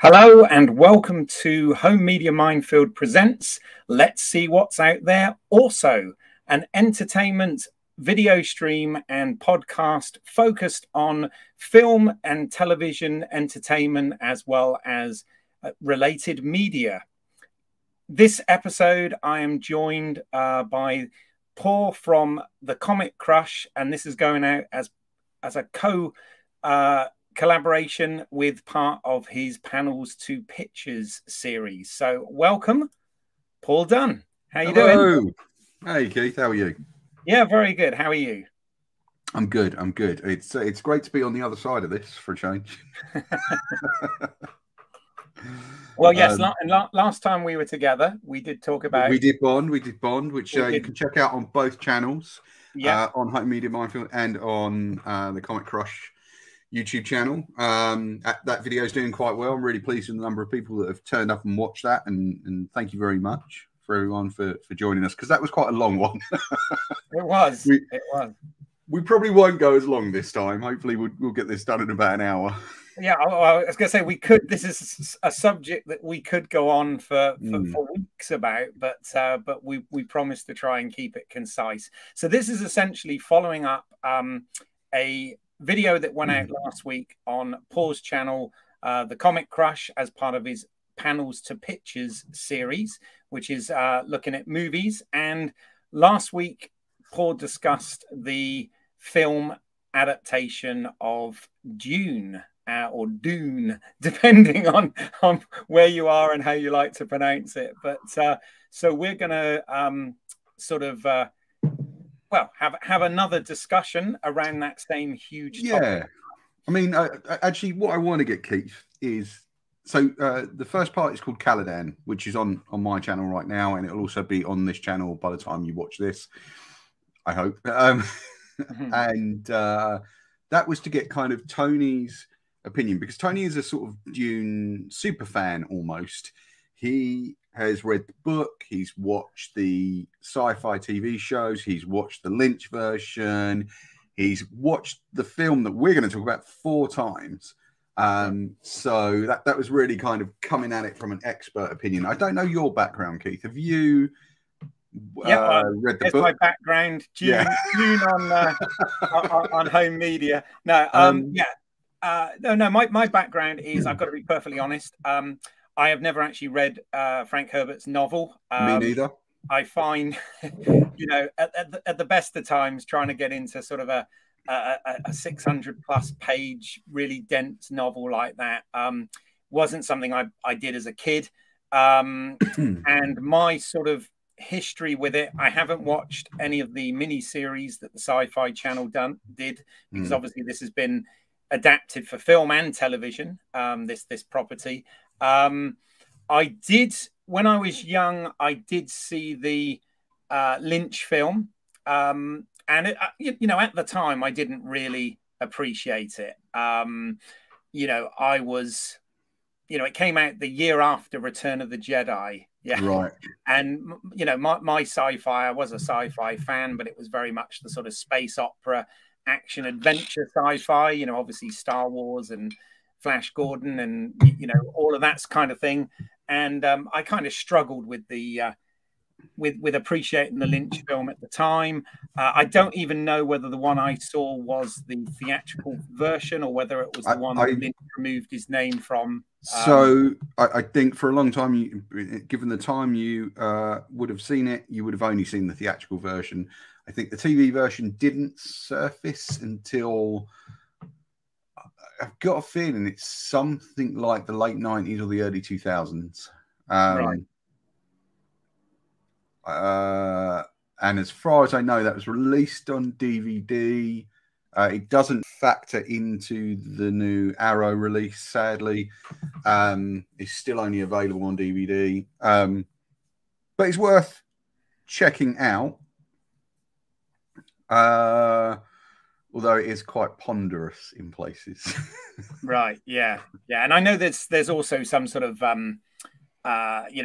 Hello and welcome to Home Media Minefield presents Let's See What's Out There. Also, an entertainment video stream and podcast focused on film and television entertainment as well as related media. This episode, I am joined by Paul from The Comic Crush, and this is going out as a collaboration with part of his Panels to Pictures series. So welcome, Paul Dunn. How you doing? Hey Keith, how are you? Yeah, very good. How are you? I'm good. It's great to be on the other side of this for a change. Well, yes, last time we were together, we did talk about... We did Bond, which you can check out on both channels, on Home Media Minefield and on the Comic Crush YouTube channel. That video is doing quite well. I'm really pleased with the number of people that have turned up and watched that, and thank you very much for everyone for joining us, because that was quite a long one. It was. We probably won't go as long this time. Hopefully we'll get this done in about an hour. Yeah, I was going to say we could. This is a subject that we could go on for weeks about, but we promised to try and keep it concise. So this is essentially following up a video that went out last week on Paul's channel, The Comic Crush, as part of his Panels to Pictures series, which is looking at movies. And last week, Paul discussed the film adaptation of DUNE, or DUNE, depending on where you are and how you like to pronounce it. But so we're going to have another discussion around that same huge topic. Yeah, I mean, actually, what I want to get, Keith, is the first part is called Caladan, which is on my channel right now, and it'll also be on this channel by the time you watch this, I hope. And that was to get kind of Tony's opinion, because Tony is a sort of Dune super fan almost. He has read the book, he's watched the sci-fi TV shows, he's watched the Lynch version, he's watched the film that we're going to talk about 4 times. So that was really kind of coming at it from an expert opinion. I don't know your background, Keith. Have you read the book? My background, Dune on Home Media. No, my background is, I've got to be perfectly honest, I have never actually read Frank Herbert's novel. Me neither. I find, at the best of times, trying to get into sort of a 600+ page, really dense novel like that wasn't something I did as a kid. And my sort of history with it, I haven't watched any of the mini series that the Sci-Fi Channel did, because obviously this has been adapted for film and television, this property. I did, when I was young, I did see the Lynch film, and it, at the time I didn't really appreciate it. I was, it came out the year after Return of the Jedi. Yeah, right. And my sci-fi, I was a sci-fi fan, but it was very much the sort of space opera, action adventure sci-fi. Obviously Star Wars and Flash Gordon and all of that kind of thing. And I kind of struggled with the with appreciating the Lynch film at the time. I don't even know whether the one I saw was the theatrical version or whether it was the one that Lynch removed his name from. So I think for a long time, given the time you would have seen it, you would have only seen the theatrical version. I think the TV version didn't surface until, I've got a feeling it's something like the late 90s or the early 2000s. Right. And as far as I know, that was released on DVD. It doesn't factor into the new Arrow release, sadly. It's still only available on DVD. But it's worth checking out. Although it is quite ponderous in places. Right, yeah. And I know there's also some sort of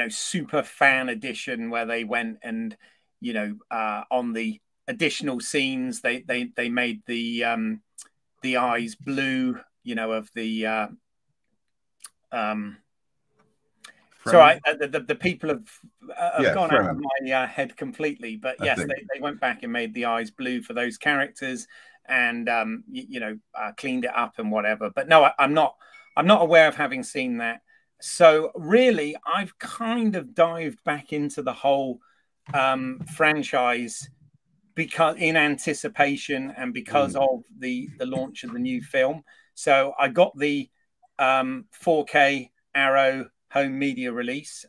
super fan edition where they went and on the additional scenes they made the eyes blue, of the So the people have gone out of my head completely, but yes, they went back and made the eyes blue for those characters, and cleaned it up and whatever. But no, I'm not aware of having seen that. So really, I've kind of dived back into the whole franchise because in anticipation and because of the launch of the new film. So I got the 4K Arrow home media release,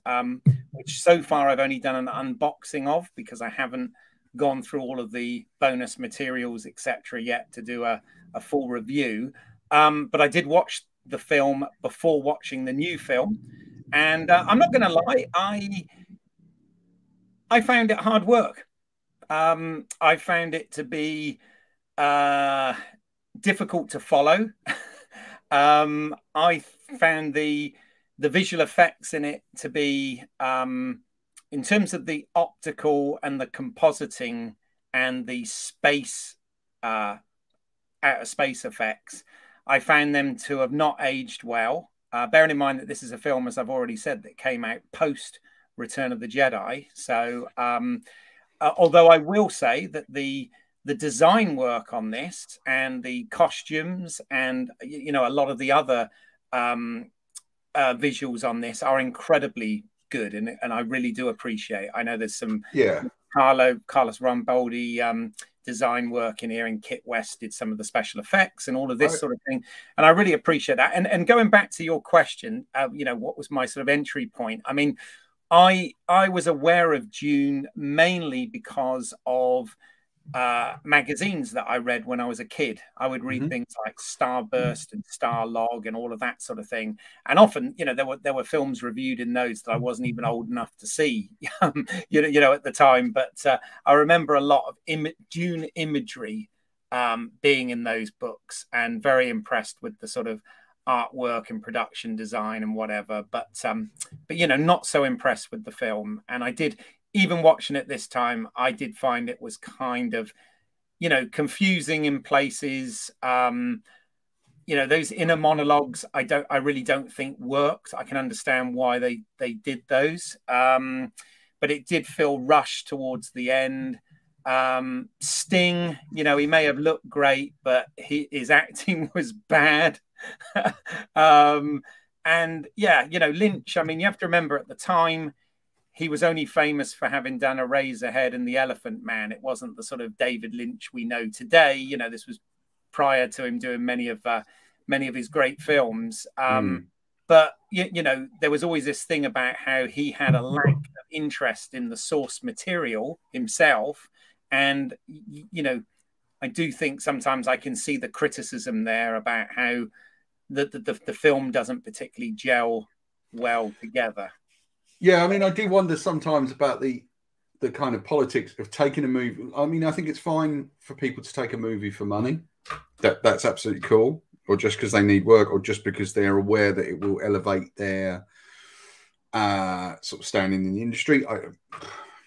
which so far I've only done an unboxing of because I haven't gone through all of the bonus materials, etc. yet to do a full review. But I did watch the film before watching the new film, and I'm not going to lie, I found it hard work. I found it to be difficult to follow. I found the visual effects in it to be, in terms of the optical and the compositing and the space, outer space effects, I found them to have not aged well. Bearing in mind that this is a film, as I've already said, that came out post Return of the Jedi. So, although I will say that the design work on this and the costumes and a lot of the other visuals on this are incredibly good, and I really do appreciate. I know there's some Carlos Rambaldi design work in here, and Kit West did some of the special effects and all of this sort of thing, and I really appreciate that. And going back to your question, what was my sort of entry point? I mean, I was aware of DUNE mainly because of magazines that I read when I was a kid. I would read things like Starburst and Starlog and all of that sort of thing. And often, there were films reviewed in those that I wasn't even old enough to see, at the time. But I remember a lot of DUNE imagery being in those books, and very impressed with the sort of artwork and production design and whatever. But not so impressed with the film. And I did. Even watching it this time, I did find it was kind of, confusing in places. Those inner monologues, I really don't think worked. I can understand why they did those, but it did feel rushed towards the end. Sting, he may have looked great, but his acting was bad. And yeah, Lynch. I mean, you have to remember at the time, he was only famous for having done Eraserhead and The Elephant Man. It wasn't the sort of David Lynch we know today. This was prior to him doing many of his great films. But there was always this thing about how he had a lack of interest in the source material himself, and I do think sometimes I can see the criticism there about how the film doesn't particularly gel well together. Yeah, I mean, I do wonder sometimes about the kind of politics of taking a movie. I mean, I think it's fine for people to take a movie for money. That's absolutely cool. Or just because they need work, or just because they're aware that it will elevate their sort of standing in the industry.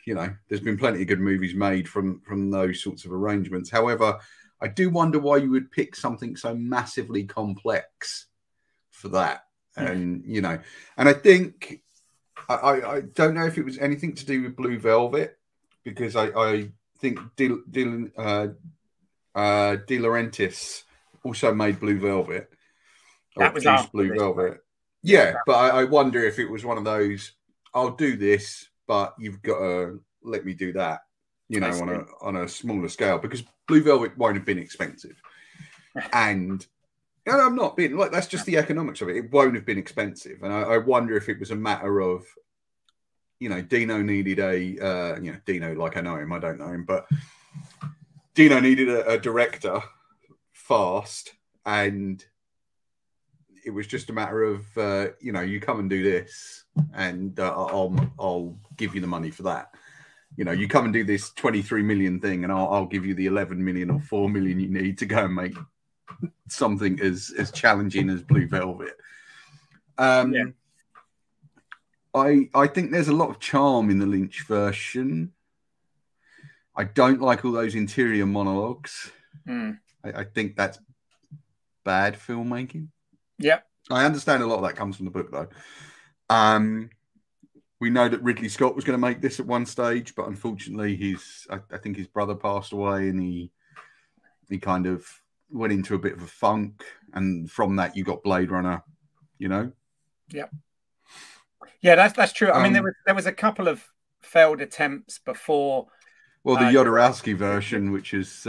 There's been plenty of good movies made from those sorts of arrangements. However, I do wonder why you would pick something so massively complex for that. And, and I think... I don't know if it was anything to do with Blue Velvet, because I think De Laurentiis also made Blue Velvet. That was after Blue Velvet. Yeah, but I wonder if it was one of those, I'll do this, but you've got to let me do that, on a smaller scale, because Blue Velvet won't have been expensive. And... I'm not being like, that's just the economics of it. It won't have been expensive. And I wonder if it was a matter of, Dino needed Dino, like I know him, I don't know him, but Dino needed a director fast. And it was just a matter of, you come and do this, and I'll give you the money for that. You come and do this 23 million thing, and I'll give you the 11 million or 4 million you need to go and make something as challenging as Blue Velvet. I think there's a lot of charm in the Lynch version. I don't like all those interior monologues. I think that's bad filmmaking. Yeah, I understand a lot of that comes from the book, though. We know that Ridley Scott was going to make this at one stage, but unfortunately, I think his brother passed away, and he kind of went into a bit of a funk, and from that, you got Blade Runner. You know. Yeah. Yeah, that's true. I mean, there was a couple of failed attempts before. Well, the Jodorowsky version, which is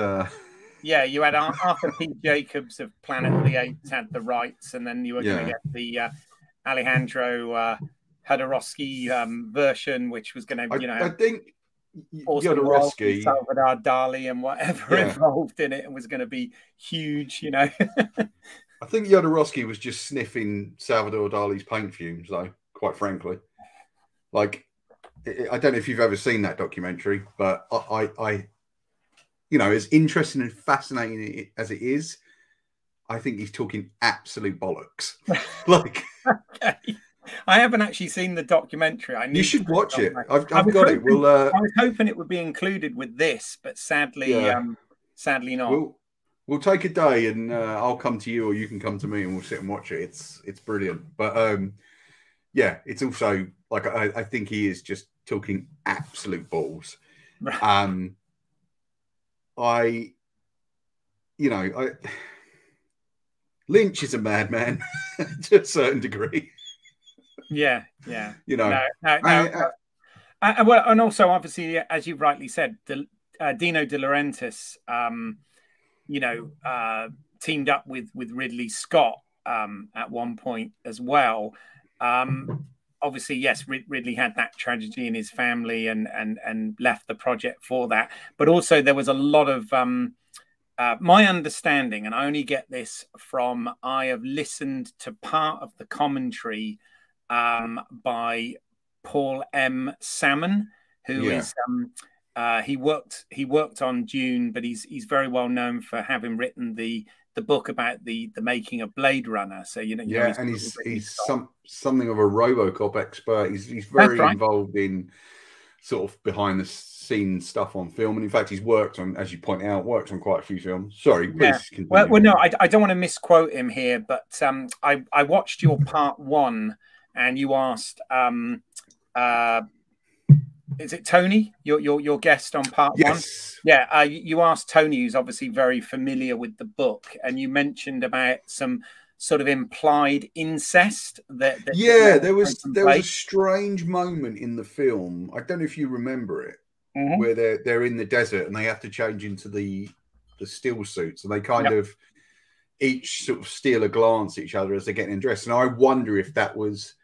yeah, you had Arthur P. Jacobs of Planet of the Apes had the rights, and then you were going to get the Alejandro Jodorowsky version, which was going to, I think Jodorowsky, Salvador Dali, and whatever involved in it, and was going to be huge. You know, I think Jodorowsky was just sniffing Salvador Dali's paint fumes, though. Quite frankly, like, I don't know if you've ever seen that documentary, but I you know, as interesting and fascinating as it is, I think he's talking absolute bollocks. Like, okay. I haven't actually seen the documentary. You should watch it. I've got it. I was hoping it would be included with this, but sadly, sadly not. We'll take a day, and I'll come to you, or you can come to me, and we'll sit and watch it. It's brilliant. But yeah, it's also like I think he is just talking absolute balls. Lynch is a madman to a certain degree. Yeah, yeah. You know, well, and also obviously, as you rightly said, Dino De Laurentiis, you know, teamed up with Ridley Scott at one point as well. Obviously, yes, Ridley had that tragedy in his family and left the project for that. But also there was a lot of my understanding, and I only get this from, I have listened to part of the commentary by Paul M. Salmon, who is he worked on Dune, but he's very well known for having written the book about the making of Blade Runner. So you know, and he's something of a RoboCop expert. He's very involved in sort of behind the scenes stuff on film, and in fact, he's worked on, as you point out, on quite a few films. Sorry, please continue. Well, no, I don't want to misquote him here, but I watched your part one, and you asked is it Tony, your guest on part one? Yeah, you asked Tony, who's obviously very familiar with the book, and you mentioned about some sort of implied incest. There was a strange moment in the film. I don't know if you remember it, where they're in the desert and they have to change into the still suits, and they kind of each sort of steal a glance at each other as they're getting dressed. And I wonder if that was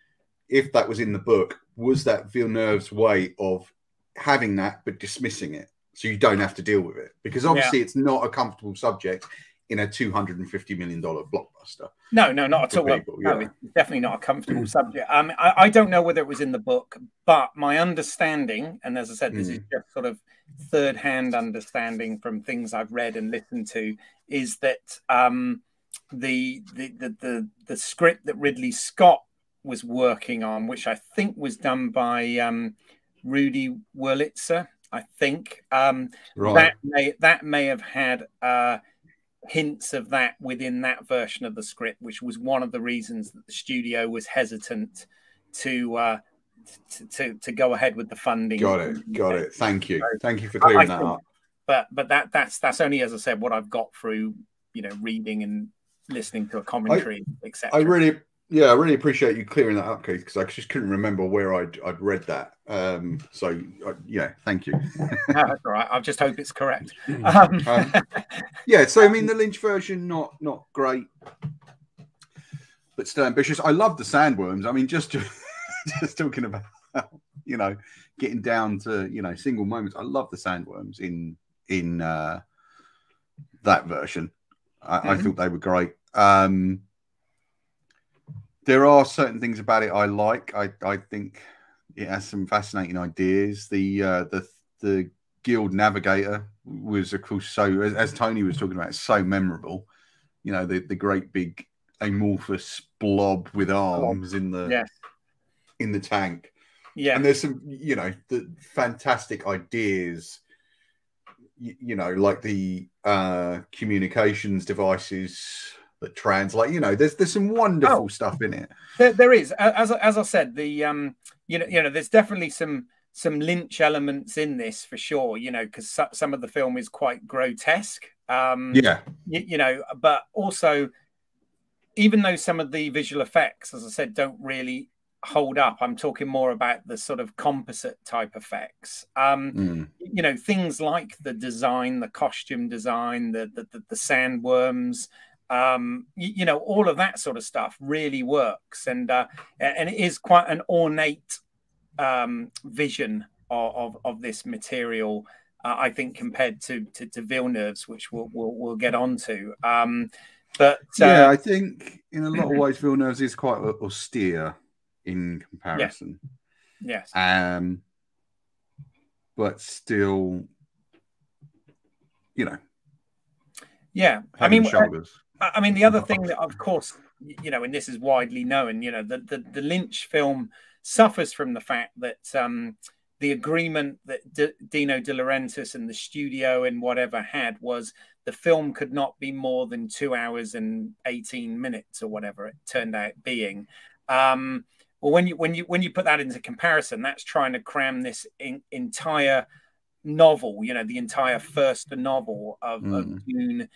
in the book. Was that Villeneuve's way of having that but dismissing it, so you don't have to deal with it? Because obviously it's not a comfortable subject in a $250 million blockbuster. No, not at all. No, it's definitely not a comfortable subject. I don't know whether it was in the book, but my understanding, and as I said, this is just sort of third-hand understanding from things I've read and listened to, is that the script that Ridley Scott was working on, which I think was done by Rudy Wurlitzer, I think, that may have had hints of that within that version of the script, which was one of the reasons that the studio was hesitant to go ahead with the funding. Got it. Thank you for clearing that up. But that's only, as I said, what I've got through, you know, reading and listening to a commentary, etc. I really appreciate you clearing that up, Keith, because I just couldn't remember where I'd read that. So thank you. No, that's all right. I just hope it's correct. So I mean, the Lynch version, not great, but still ambitious. I love the sandworms. I mean, just talking about, you know, getting down to, you know, single moments. I love the sandworms in that version. I thought they were great. There are certain things about it I like. I think it has some fascinating ideas. The Guild Navigator was, of course, so, as Tony was talking about, so memorable. You know, the great big amorphous blob with arms in the tank. Yeah, and there's some, you know, the fantastic ideas. You know, like the communications devices that translate. You know, there's some wonderful stuff in it. There is, as I said, the you know, there's definitely some Lynch elements in this for sure. You know, because some of the film is quite grotesque. Yeah, you know, but also, even though some of the visual effects, as I said, don't really hold up, I'm talking more about the sort of composite type effects. You know, things like the design, the costume design, the sandworms, you know, all of that sort of stuff really works, and it is quite an ornate vision of this material, I think, compared to Villeneuve's, which we'll get onto. But yeah, I think in a lot of ways Villeneuve's is quite austere in comparison. Yes. But still, you know. Yeah, I mean, shoulders. I mean, the other thing that, of course, you know, and this is widely known, you know, the Lynch film suffers from the fact that the agreement that Dino De Laurentiis and the studio and whatever had was the film could not be more than 2 hours and 18 minutes or whatever it turned out being. Well, when you put that into comparison, that's trying to cram this entire novel, you know, the entire first novel of Dune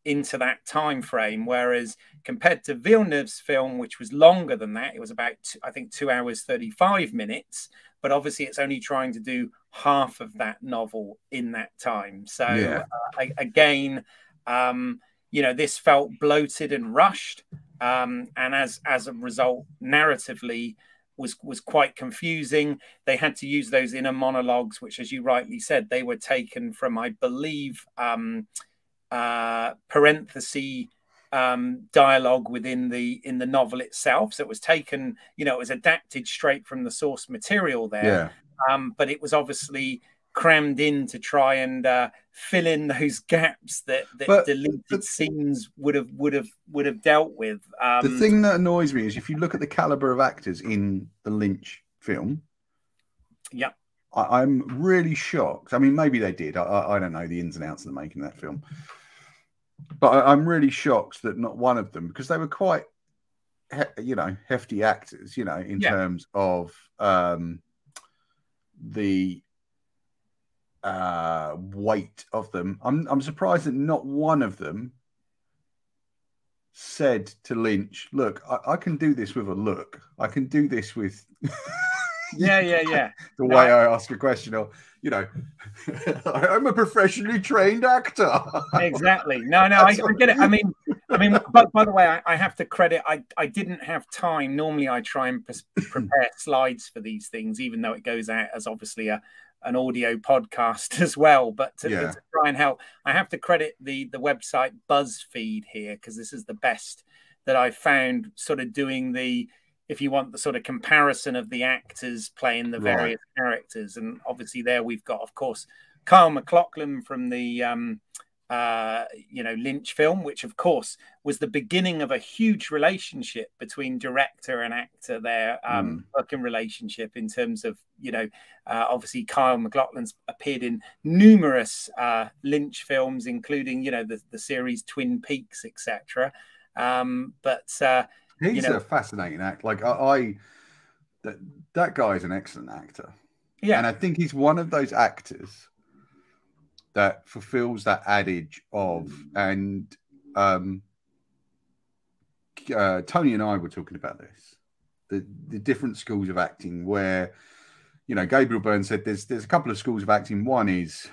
into that time frame, whereas compared to Villeneuve's film, which was longer than that, it was about I think 2 hours 35 minutes, but obviously it's only trying to do half of that novel in that time. So again, you know, this felt bloated and rushed, and as a result, narratively was quite confusing. They had to use those inner monologues, which, as you rightly said, they were taken from, I believe, parenthesis dialogue within the novel itself. So it was taken, you know, it was adapted straight from the source material there. But it was obviously crammed in to try and fill in those gaps that deleted scenes would have dealt with. The thing that annoys me is if you look at the caliber of actors in the Lynch film, I'm really shocked. I mean, maybe they did. I don't know the ins and outs of the making of that film, but I'm really shocked that not one of them, because they were quite, you know, hefty actors, you know, in terms of the weight of them. I'm surprised that not one of them said to Lynch, "Look, I can do this with a look. I can do this with." The way I ask a question, or, you know, I'm a professionally trained actor. Exactly. No, I get it. I mean, but by the way, I have to credit, I didn't have time. Normally I try and prepare slides for these things, even though it goes out as obviously an audio podcast as well. But to try and help, I have to credit the website BuzzFeed here, because this is the best that I found, sort of doing the, if you want, the sort of comparison of the actors playing the various characters. And obviously there we've got, of course, Kyle McLachlan from the, you know, Lynch film, which of course was the beginning of a huge relationship between director and actor there, working relationship in terms of, you know, obviously Kyle McLachlan's appeared in numerous Lynch films, including, you know, the series Twin Peaks, etc. He's a fascinating actor. Like that guy is an excellent actor. Yeah. And I think he's one of those actors that fulfills that adage of, and Tony and I were talking about this, the different schools of acting, where, you know, Gabriel Byrne said there's a couple of schools of acting. One is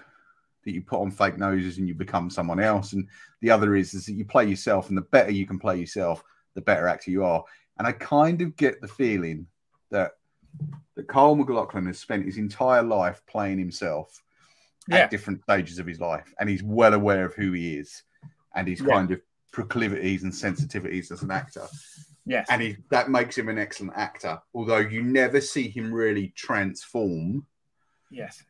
that you put on fake noses and you become someone else. And the other is that you play yourself, and the better you can play yourself, the better actor you are. And I kind of get the feeling that Kyle McLachlan has spent his entire life playing himself at different stages of his life, and he's well aware of who he is and his kind of proclivities and sensitivities as an actor. Yes. And that makes him an excellent actor, although you never see him really transform. Yes.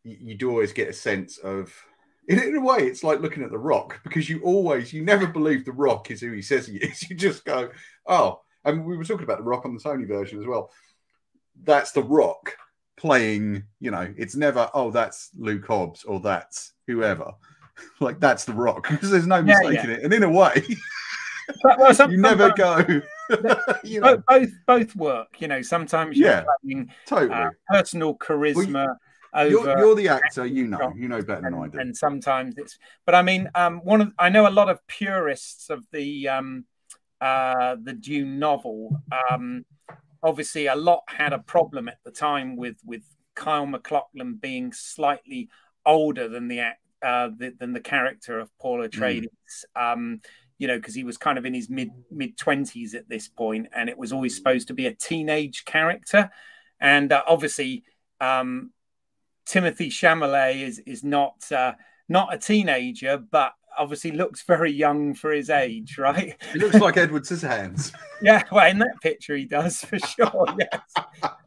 You do always get a sense of, in a way, it's like looking at The Rock, because you never believe The Rock is who he says he is. You just go, oh, and we were talking about The Rock on the Sony version as well. That's The Rock. playing, you know, it's never, oh, that's Luke Hobbs or that's whoever. like that's the Rock, because there's no mistaking it. And in a way, you never go. You know, both work. You know, sometimes you're playing totally personal charisma. You're the actor, you know better than I do. And sometimes it's, but I mean, I know a lot of purists of the Dune novel. Obviously, a lot had a problem at the time with Kyle Mclaughlin being slightly older than the character of Paul Atreides. You know, because he was kind of in his mid-20s at this point, and it was always supposed to be a teenage character, and obviously. Timothy Chalamet is not a teenager, but obviously looks very young for his age, right? He looks like Edward Scissorhands. Yeah, well, in that picture he does for sure. Yes,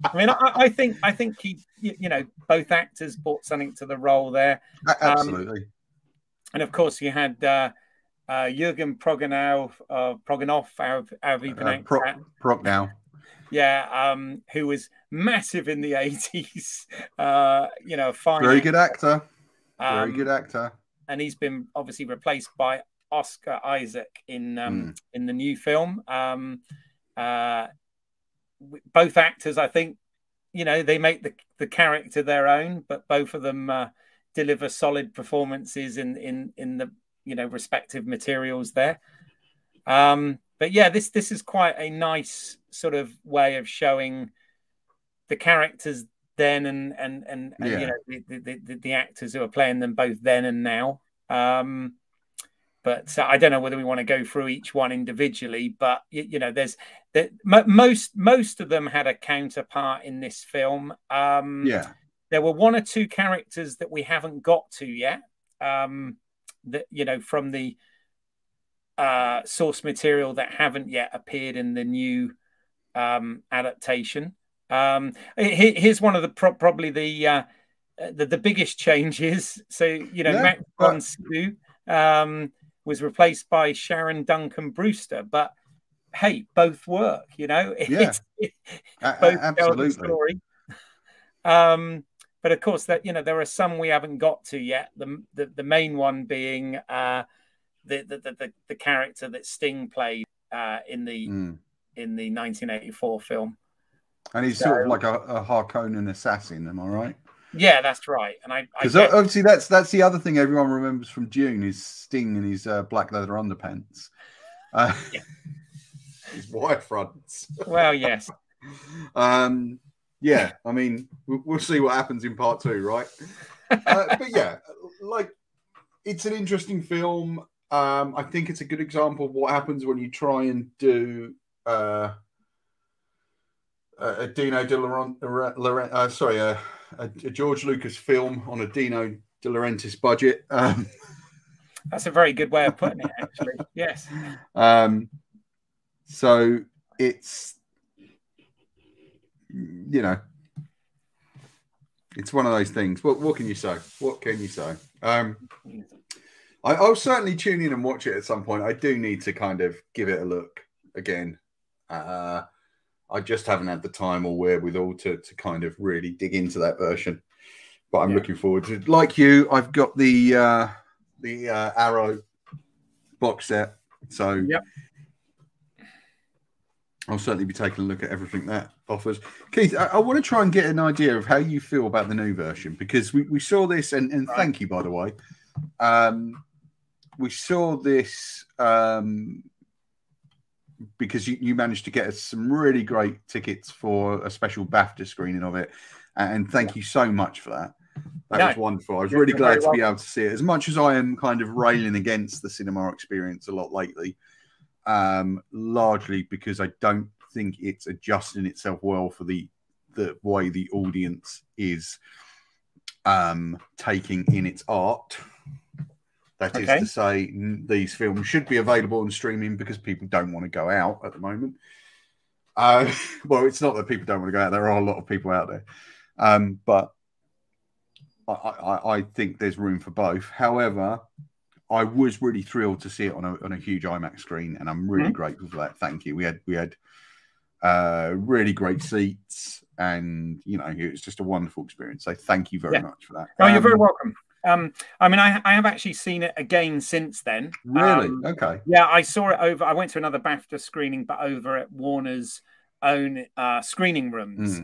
I mean, I think he, you know, both actors brought something to the role there. Absolutely. And of course, you had Jürgen Proganow, however you pronounce that. Prognow. Yeah, who was massive in the 80s. You know, fine. Very good actor. Very good actor. And he's been obviously replaced by Oscar Isaac in the new film. Both actors, I think, you know, they make the character their own, but both of them deliver solid performances in the, you know, respective materials there. But yeah, this is quite a nice sort of way of showing the characters then and you know the actors who are playing them both then and now. But I don't know whether we want to go through each one individually. But you know, most of them had a counterpart in this film. There were one or two characters that we haven't got to yet. That, you know, from the source material that haven't yet appeared in the new adaptation. Here's one of the probably the biggest changes. So, you know, Max von Sydow was replaced by Sharon Duncan Brewster, but hey, both work. You know, both tell the story. But of course, that, you know, there are some we haven't got to yet. The main one being the character that Sting played in the 1984 film, and he's sort of like a Harkonnen assassin. Am I right? Yeah, that's right. And because obviously that's the other thing everyone remembers from Dune is Sting and his black leather underpants, his wide fronts. Well, yes. Yeah, I mean, we'll see what happens in part 2, right? But yeah, like, it's an interesting film. I think it's a good example of what happens when you try and do a Dino De Laurentiis, a George Lucas film on a Dino De Laurentiis budget. That's a very good way of putting it, actually. Yes. So it's, you know, it's one of those things. What can you say? What can you say? I'll certainly tune in and watch it at some point. I do need to kind of give it a look again. I just haven't had the time or wherewithal to kind of really dig into that version. But I'm looking forward to it. Like you, I've got the Arrow box set. So I'll certainly be taking a look at everything that offers. Keith, I want to try and get an idea of how you feel about the new version, because we saw this, and thank you, by the way. We saw this because you managed to get us some really great tickets for a special BAFTA screening of it. And thank you so much for that. That was wonderful. I was really glad to be able to see it. As much as I am kind of railing against the cinema experience a lot lately, largely because I don't think it's adjusting itself well for the way the audience is taking in its art. That is to say, these films should be available on streaming because people don't want to go out at the moment. Well, it's not that people don't want to go out. There are a lot of people out there. But I think there's room for both. However, I was really thrilled to see it on a huge IMAX screen, and I'm really grateful for that. Thank you. We had really great seats, and you know, it was just a wonderful experience. So thank you very much for that. Oh, you're very welcome. I mean, I have actually seen it again since then. Really? Okay. Yeah, I saw it over. I went to another BAFTA screening, but over at Warner's own screening rooms,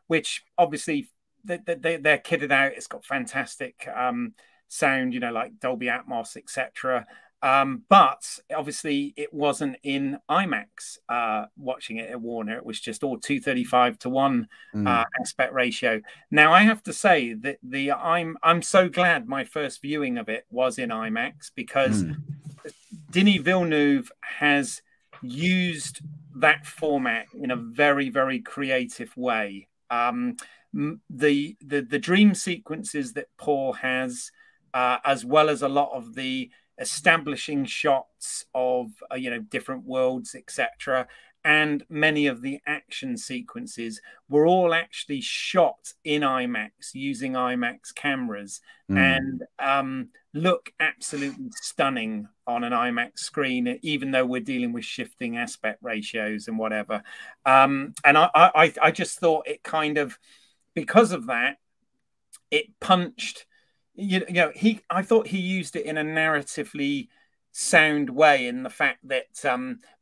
which obviously they're kitted out. It's got fantastic sound, you know, like Dolby Atmos, etc. But obviously it wasn't in IMAX watching it at Warner. It was just all 235:1 aspect ratio. Now I have to say that I'm so glad my first viewing of it was in IMAX, because Denis Villeneuve has used that format in a very, very creative way. The dream sequences that Paul has, as well as a lot of the establishing shots of you know, different worlds, etc., and many of the action sequences were all actually shot in IMAX using IMAX cameras, and look absolutely stunning on an IMAX screen, even though we're dealing with shifting aspect ratios and whatever. And I just thought it kind of, because of that, it punched. You know, I thought he used it in a narratively sound way, in the fact that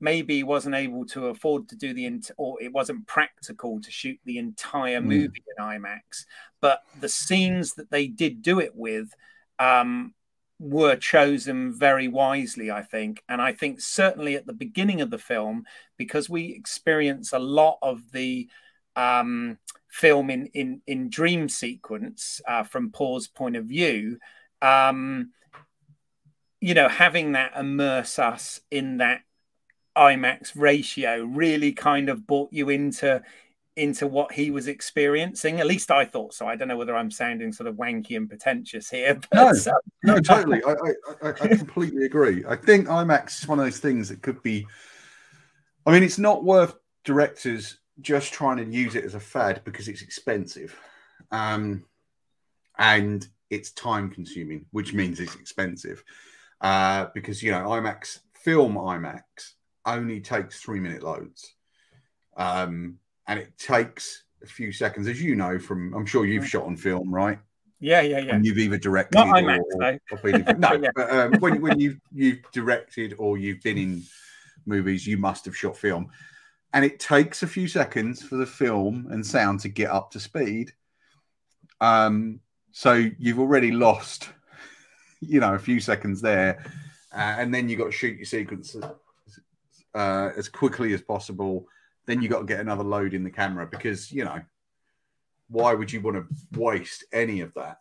maybe he wasn't able to afford to do or it wasn't practical to shoot the entire movie in IMAX, but the scenes that they did do it with were chosen very wisely, I think. And I think certainly at the beginning of the film, because we experience a lot of the film in dream sequence from Paul's point of view, you know, having that immerse us in that IMAX ratio really kind of brought you into what he was experiencing. At least I thought so. I don't know whether I'm sounding sort of wanky and pretentious here. But, no, totally. I completely agree. I think IMAX is one of those things that could be, I mean, it's not worth directors just trying to use it as a fad, because it's expensive, and it's time consuming, which means it's expensive, because, you know, IMAX only takes 3-minute loads, and it takes a few seconds, as you know, from, I'm sure you've shot on film, right? Yeah. And you've either directed not IMAX, or been in, no, yeah. But when you've directed or you've been in movies, you must have shot film. And it takes a few seconds for the film and sound to get up to speed. So you've already lost, you know, a few seconds there. And then you've got to shoot your sequence as quickly as possible. Then you've got to get another load in the camera, because, you know, why would you want to waste any of that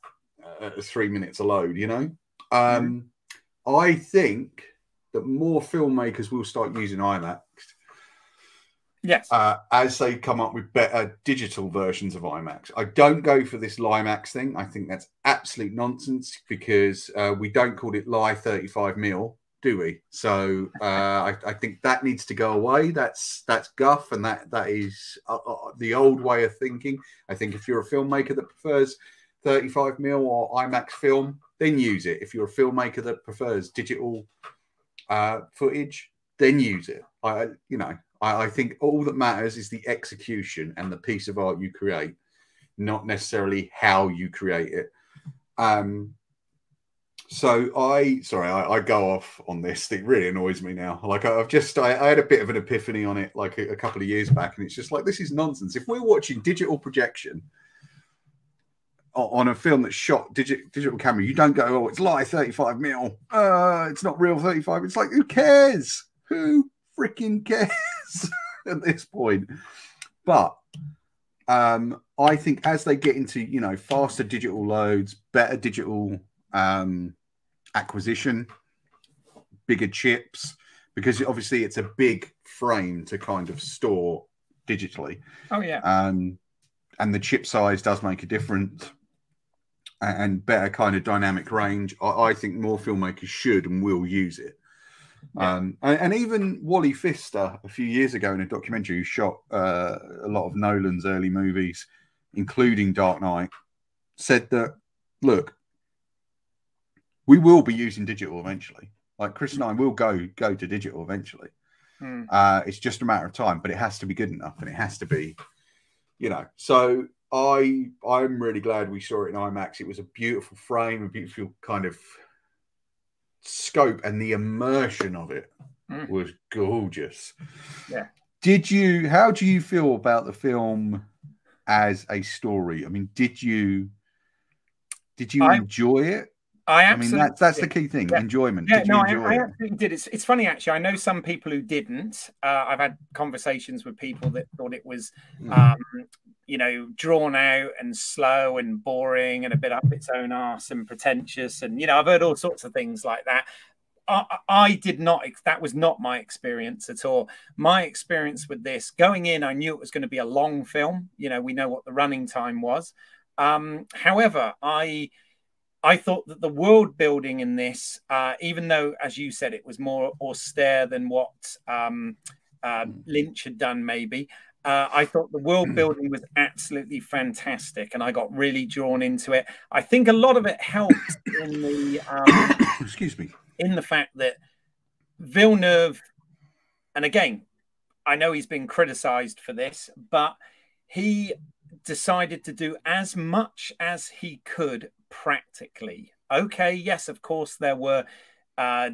at 3 minutes a load, you know? I think that more filmmakers will start using IMAX. Yes. As they come up with better digital versions of IMAX. I don't go for this Limax thing. I think that's absolute nonsense, because we don't call it Li 35mm, do we? So I think that needs to go away. That's guff, and that is the old way of thinking. I think if you're a filmmaker that prefers 35mm or IMAX film, then use it. If you're a filmmaker that prefers digital footage, then use it. I think all that matters is the execution and the piece of art you create, not necessarily how you create it. So I go off on this. It really annoys me now. Like I had a bit of an epiphany on it like a couple of years back, and it's just like, this is nonsense. If we're watching digital projection on a film that's shot digital camera, you don't go, oh, it's like 35mm. It's not real 35. It's like, who cares? Who freaking cares at this point? But I think as they get into, you know, faster digital loads, better digital acquisition, bigger chips, because obviously it's a big frame to kind of store digitally. Oh yeah. And the chip size does make a difference, and better kind of dynamic range. I think more filmmakers should and will use it. Yeah. And even Wally Pfister a few years ago in a documentary, who shot a lot of Nolan's early movies, including Dark Knight, said that, look, we will be using digital eventually. Like Chris and I will go to digital eventually. It's just a matter of time, but it has to be good enough, and it has to be, you know. So I'm really glad we saw it in IMAX. It was a beautiful frame, a beautiful kind of scope, and the immersion of it was gorgeous. Yeah. How do you feel about the film as a story? I mean, did you enjoy it? I mean, that's the key thing, enjoyment. Yeah, did you enjoy I it? absolutely did. It's funny, actually. I know some people who didn't. I've had conversations with people that thought it was, you know, drawn out and slow and boring and a bit up its own arse and pretentious. And, you know, I've heard all sorts of things like that. I did not. That was not my experience at all. My experience with this, going in, I knew it was going to be a long film. You know, we know what the running time was. However, I thought that the world building in this, even though, as you said, it was more austere than what Lynch had done, maybe, I thought the world building was absolutely fantastic, and I got really drawn into it. I think a lot of it helped in the excuse me, in the fact that Villeneuve, and again, I know he's been criticized for this, but he decided to do as much as he could practically. Okay, yes, of course, there were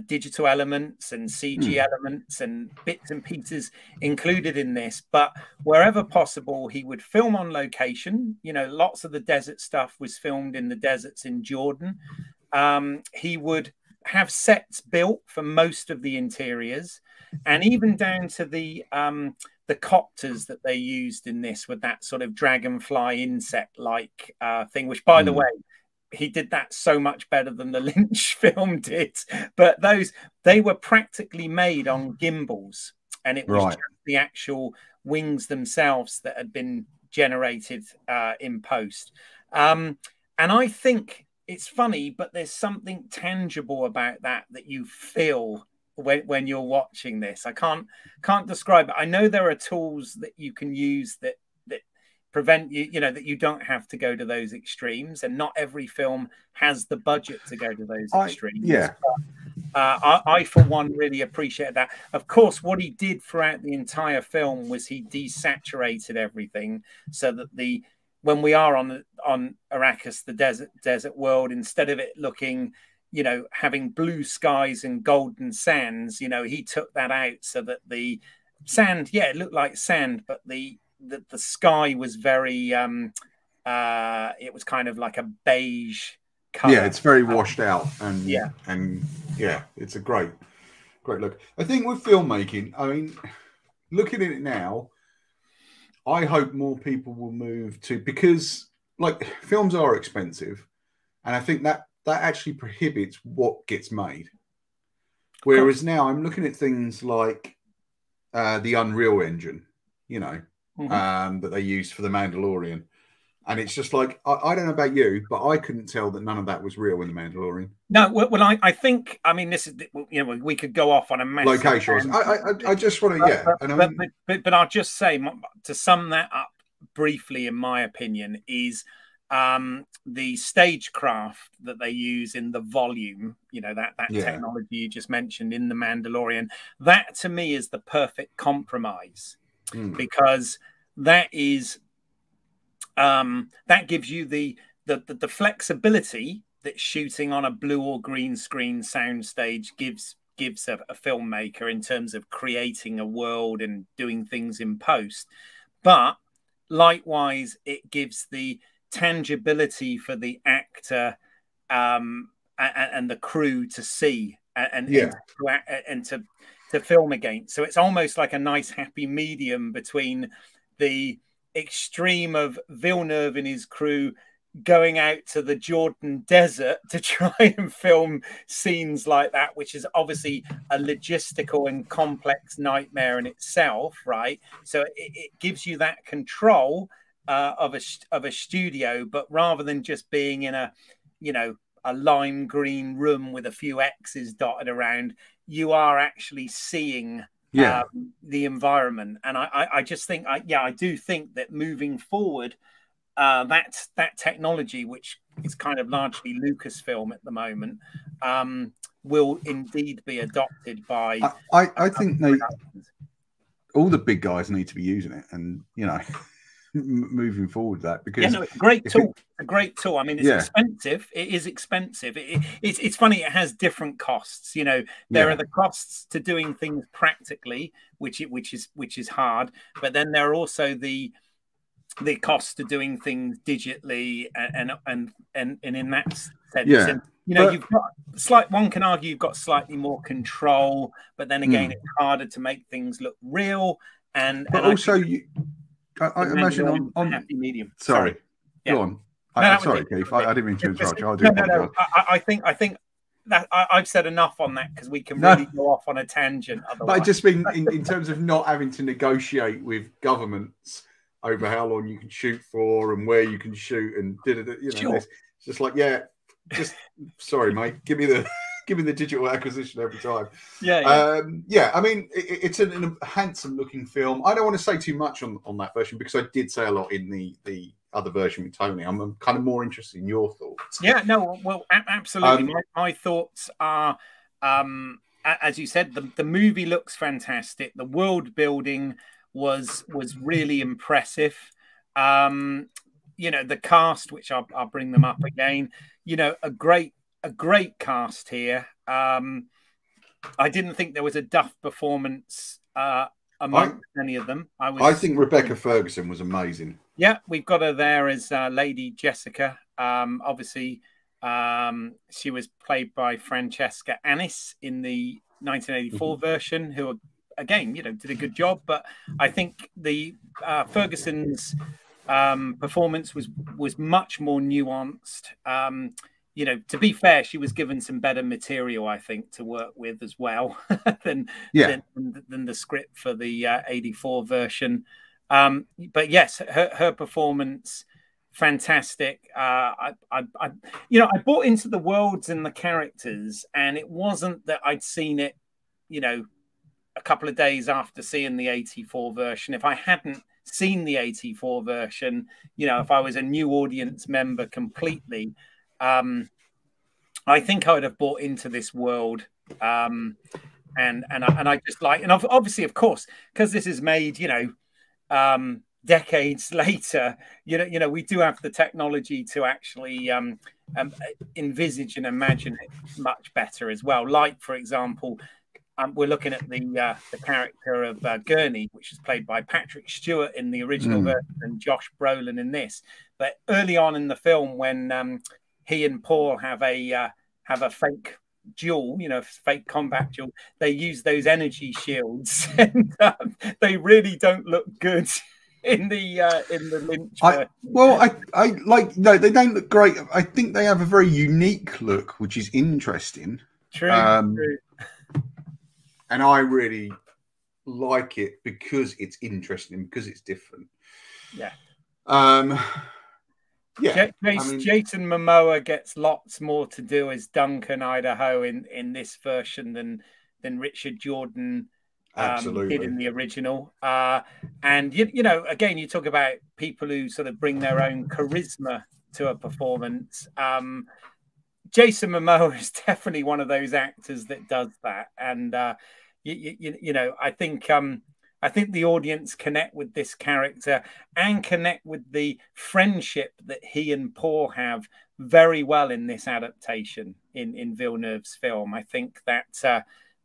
digital elements and CG elements and bits and pieces included in this, but wherever possible, he would film on location. You know, lots of the desert stuff was filmed in the deserts in Jordan. He would have sets built for most of the interiors, and even down to the copters that they used in this with that sort of dragonfly insect-like thing, which, by the way, he did that so much better than the Lynch film did. But they were practically made on gimbals, and it was just the actual wings themselves that had been generated in post. And I think it's funny, but there's something tangible about that you feel when you're watching this. I can't describe it. I know there are tools that you can use that prevent you, that you don't have to go to those extremes, and not every film has the budget to go to those extremes. I for one really appreciate that. Of course, what he did throughout the entire film was he desaturated everything, so that when we are on Arrakis, the desert world, instead of it looking, having blue skies and golden sands, he took that out so that the sand, it looked like sand, but the sky was very it was kind of like a beige color. Yeah, it's very washed out, and it's a great look. I think with filmmaking, I mean, looking at it now, I hope more people will move to, because like films are expensive, and I think that actually prohibits what gets made. Whereas now I'm looking at things like the Unreal Engine, that they used for The Mandalorian. And it's just like, I don't know about you, but I couldn't tell that none of that was real in The Mandalorian. No, well, I think, I mean, this is, we could go off on a massive location. I just want to, but I'll just say, to sum that up briefly, in my opinion, is the stagecraft that they use in the volume, that technology you just mentioned in The Mandalorian, that to me is the perfect compromise, because that is that gives you the flexibility that shooting on a blue or green screen soundstage gives a filmmaker in terms of creating a world and doing things in post. But likewise, it gives the tangibility for the actor and the crew to see and to film against. So it's almost like a nice happy medium between the extreme of Villeneuve and his crew going out to the Jordan desert to try and film scenes like that, which is obviously a logistical and complex nightmare in itself, right? So it gives you that control of a studio, but rather than just being in a lime green room with a few X's dotted around, you are actually seeing the environment. And I just think, I do think that moving forward, that technology, which is kind of largely Lucasfilm at the moment, will indeed be adopted by. I think all the big guys need to be using it, and moving forward that, because yeah, no, it's a great tool. A great tool. I mean, it's expensive. It is expensive. It's funny. It has different costs. You know, there are the costs to doing things practically, which is hard. But then there are also the costs to doing things digitally, and in that sense, and you know, you've got one can argue you've got slightly more control, but then again, it's harder to make things look real. But also, I imagine on happy medium. Sorry. Go on. Sorry, Keith. I didn't mean to interrupt you. I do apologize. I think that I've said enough on that, because we can really go off on a tangent. Otherwise. But I just mean in terms of not having to negotiate with governments over how long you can shoot for and where you can shoot, and it's just like, sorry, mate. Give me the digital acquisition every time. I mean, it's a handsome looking film. I don't want to say too much on that version, because I did say a lot in the other version with Tony. I'm kind of more interested in your thoughts. Yeah, no, well, absolutely. My thoughts are, as you said, the movie looks fantastic. The world building was really impressive. You know, the cast, which I'll bring them up again. You know, a great cast here. I didn't think there was a duff performance among any of them. I think Rebecca Ferguson was amazing. Yeah, we've got her there as Lady Jessica. Obviously, she was played by Francesca Annis in the 1984 version, who, again, you know, did a good job. But I think the Ferguson's performance was much more nuanced. You know, to be fair, she was given some better material, I think, to work with as well than the script for the 84 version. But yes, her performance, fantastic. I bought into the worlds and the characters, and it wasn't that I'd seen it, you know, a couple of days after seeing the 84 version. If I hadn't seen the 84 version, you know, if I was a new audience member completely, I think I would have bought into this world, and I just like, and obviously, of course, because this is made, you know, decades later, you know, we do have the technology to actually envisage and imagine it much better as well. Like, for example, we're looking at the character of Gurney, which is played by Patrick Stewart in the original version, and Josh Brolin in this. But early on in the film, when he and Paul have a fake duel, you know, fake combat duel, they use those energy shields, and they really don't look good in the Lynch version. I like, no, they don't look great. I think they have a very unique look, which is interesting. True. And I really like it because it's interesting, because it's different. Yeah. Jason Momoa gets lots more to do as Duncan, Idaho, in this version than Richard Jordan did in the original. And you know, again, you talk about people who sort of bring their own charisma to a performance. Jason Momoa is definitely one of those actors that does that, and you know, I think the audience connect with this character and connect with the friendship that he and Paul have very well in this adaptation in Villeneuve's film. I think that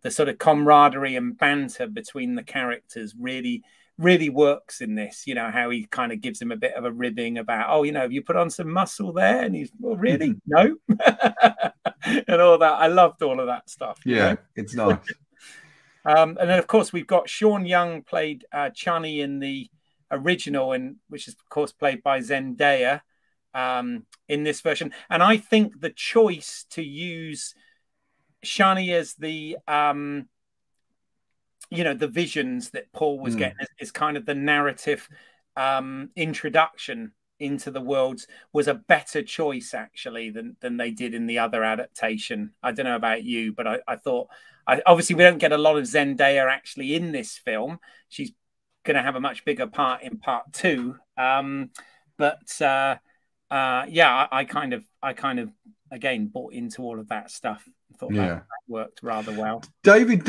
the sort of camaraderie and banter between the characters really works in this. You know, how he kind of gives him a bit of a ribbing about, oh, you know, have you put on some muscle there? And he's, well, really? No. And all that. I loved all of that stuff. Yeah, know? It's nice. And then, of course, we've got Sean Young played Chani in the original, and which is, of course, played by Zendaya in this version. And I think the choice to use Chani as the, you know, the visions that Paul was getting is kind of the narrative introduction into the worlds was a better choice, actually, than they did in the other adaptation. I don't know about you, but I thought... obviously, we don't get a lot of Zendaya actually in this film. She's going to have a much bigger part in part 2. But yeah, I kind of again bought into all of that stuff. I thought that worked rather well. David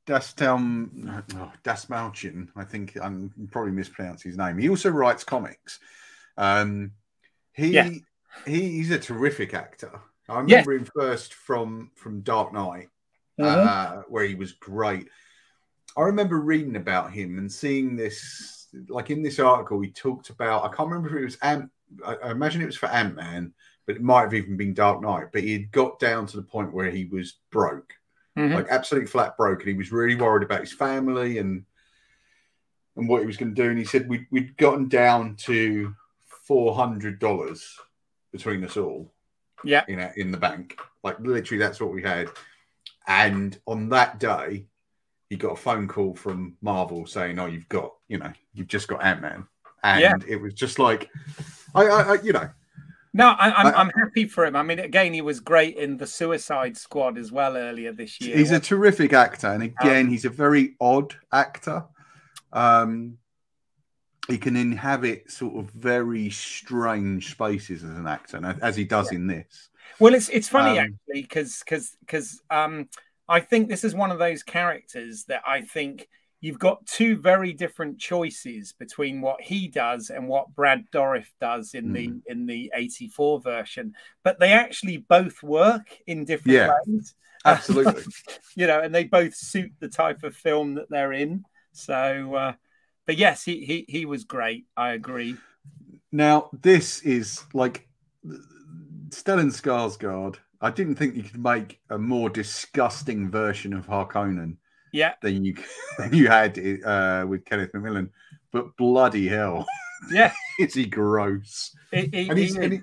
Dasmalchian. I think I'm probably mispronouncing his name. He also writes comics. He's a terrific actor. I remember him first from Dark Knight, where he was great. I remember reading about him and seeing this, like in this article, he talked about, I can't remember if it was I imagine it was for Ant-Man, but it might have even been Dark Knight. But he had got down to the point where he was broke. Like absolutely flat broke, and he was really worried about his family and what he was going to do. And he said we'd gotten down to $400 between us all, in the bank. Like literally, that's what we had. And on that day, he got a phone call from Marvel saying, "Oh, you've just got Ant-Man," and it was just like, No, I'm happy for him. I mean, again, he was great in the Suicide Squad as well earlier this year. He's a terrific actor, and again, he's a very odd actor. He can inhabit sort of very strange spaces as an actor, and as he does in this. Well, it's funny actually because I think this is one of those characters that I think you've got two very different choices between what he does and what Brad Dourif does in the 84 version, but they actually both work in different ways. Absolutely. And they both suit the type of film that they're in. So, but yes, he was great. I agree. Now, this is like Stellan Skarsgård. I didn't think you could make a more disgusting version of Harkonnen. Than you had with Kenneth Macmillan, but bloody hell, is he gross? And the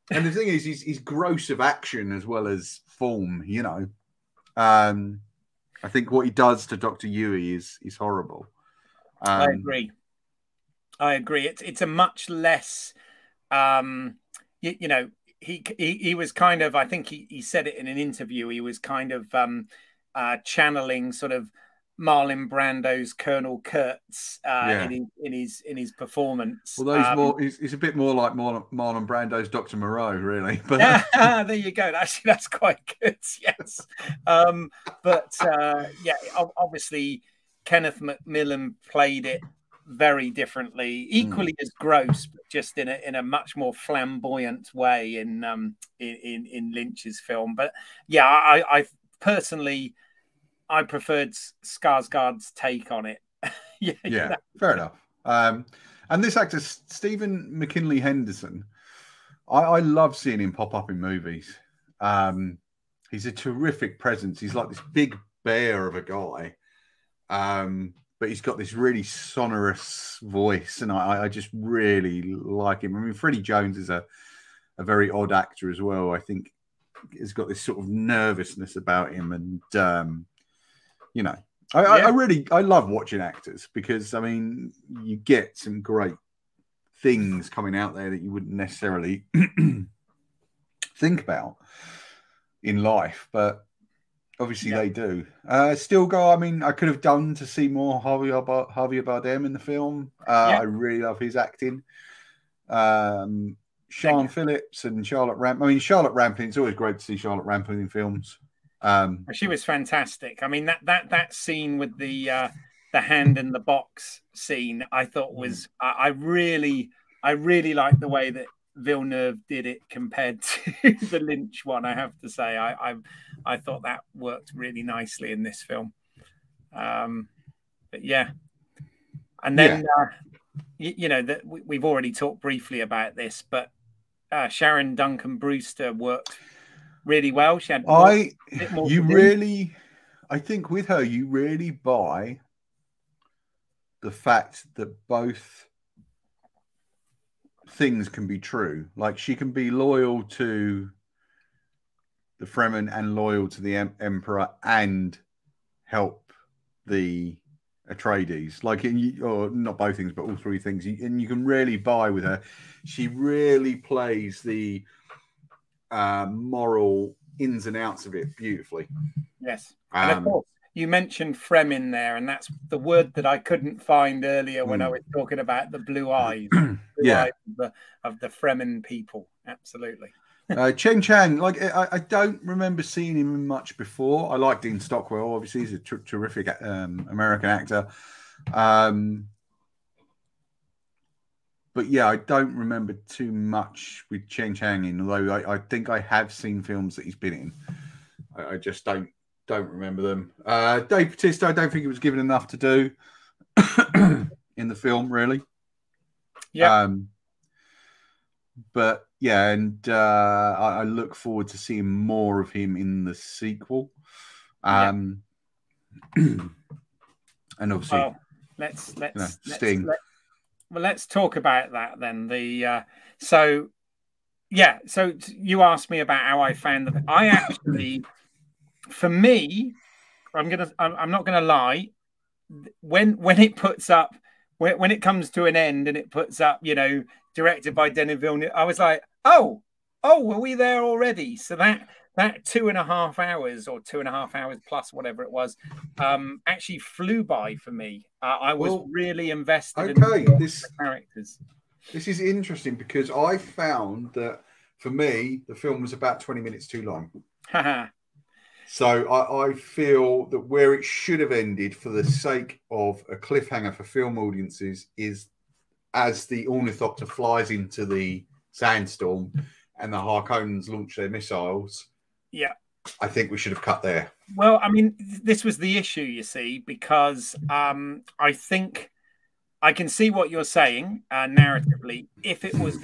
thing is, he's gross of action as well as form. I think what he does to Dr. Yui is horrible. I agree. It's a much less, he was kind of. I think he said it in an interview. He was kind of. Channeling sort of Marlon Brando's Colonel Kurtz in his performance. Although he's a bit more like Marlon Brando's Dr. Moreau, really. But there you go. Actually, that's quite good. Yes, obviously Kenneth Macmillan played it very differently, equally as gross, but just in a much more flamboyant way in Lynch's film. But yeah, I personally, I preferred Skarsgård's take on it. Fair enough. And this actor, Stephen McKinley Henderson, I love seeing him pop up in movies. He's a terrific presence. He's like this big bear of a guy, but he's got this really sonorous voice, and I just really like him. I mean, Freddie Jones is a very odd actor as well. I think has got this sort of nervousness about him, and I love watching actors because I mean you get some great things coming out there that you wouldn't necessarily think about in life, but obviously they do. Still go. I mean, I could have done to see more Javier Bardem in the film. I really love his acting. Sean Phillips and Charlotte Rampling. I mean, Charlotte Rampling. It's always great to see Charlotte Rampling in films. She was fantastic. I mean, that scene with the hand in the box scene, I thought was. I really liked the way that Villeneuve did it compared to the Lynch one. I have to say, I thought that worked really nicely in this film. But yeah, and then that we've already talked briefly about this, but. Sharon Duncan Brewster worked really well. She had I think with her, you really buy the fact that both things can be true. Like she can be loyal to the Fremen and loyal to the Emperor and help the Atreides, or not both things, but all three things, and you can really buy with her. She really plays the moral ins and outs of it beautifully. Yes, and of course you mentioned Fremen there, and that's the word that I couldn't find earlier when I was talking about the blue eyes, eyes of the Fremen people. Absolutely. Chen Chang, like I don't remember seeing him much before. I like Dean Stockwell, obviously he's a terrific American actor. But yeah, I don't remember too much with Chen Chang in, although I think I have seen films that he's been in. I just don't remember them. Dave Bautista, I don't think he was given enough to do in the film, really. Yeah. But yeah, and I look forward to seeing more of him in the sequel. And obviously, well, let's Sting. Let's talk about that then. So you asked me about how I found that. I actually, for me, I'm not gonna lie. When it puts up, when it comes to an end and it puts up, directed by Denis Villeneuve, I was like, oh, were we there already? So that 2.5 hours or 2.5 hours plus whatever it was, actually flew by for me. I was really invested in the characters. This is interesting because I found that for me the film was about 20 minutes too long. So I feel that where it should have ended, for the sake of a cliffhanger for film audiences, is as the Ornithopter flies into the sandstorm and the Harkonnens launch their missiles. Yeah, I think we should have cut there. Well, I mean, this was the issue, you see, because I think I can see what you're saying narratively. If it was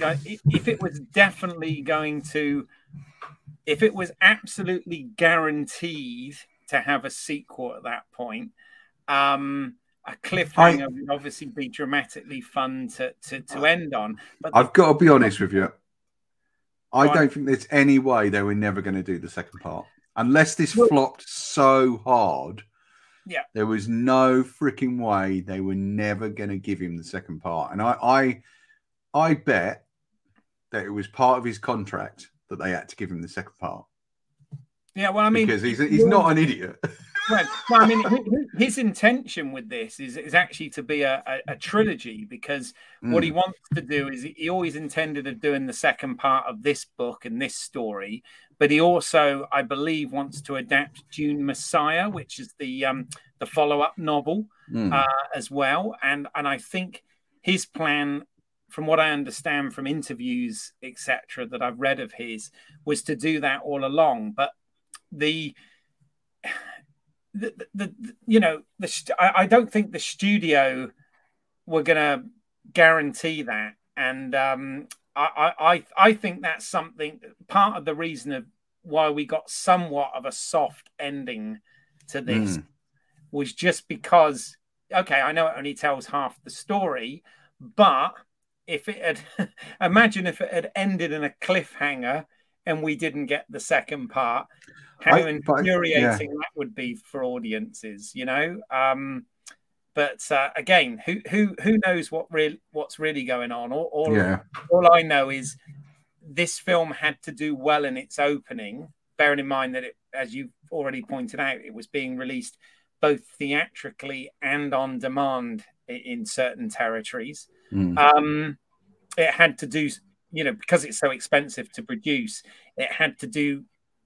absolutely guaranteed to have a sequel at that point, a cliffhanger would obviously be dramatically fun to end on. But I've got to be honest with you. I don't think there's any way they were never going to do the second part. Unless this flopped so hard, there was no freaking way they were never going to give him the second part. And I bet that it was part of his contract that they had to give him the second part. Yeah, well, I mean, because he's not an idiot. Well, I mean, his intention with this is actually to be a trilogy, because what he wants to do is he always intended of doing the second part of this book and this story, but he also, I believe, wants to adapt Dune Messiah, which is the follow-up novel as well. And I think his plan, from what I understand from interviews, etc., that I've read of his, was to do that all along. But I don't think the studio were going to guarantee that, and I think that's something, part of the reason of why we got somewhat of a soft ending to this was just because, okay, I know it only tells half the story, but if it had imagine if it had ended in a cliffhanger and we didn't get the second part, how infuriating that would be for audiences, But again, who knows what's really going on? All I know is this film had to do well in its opening, bearing in mind that it, as you've already pointed out, it was being released both theatrically and on demand in certain territories. It had to do, because it's so expensive to produce, it had to do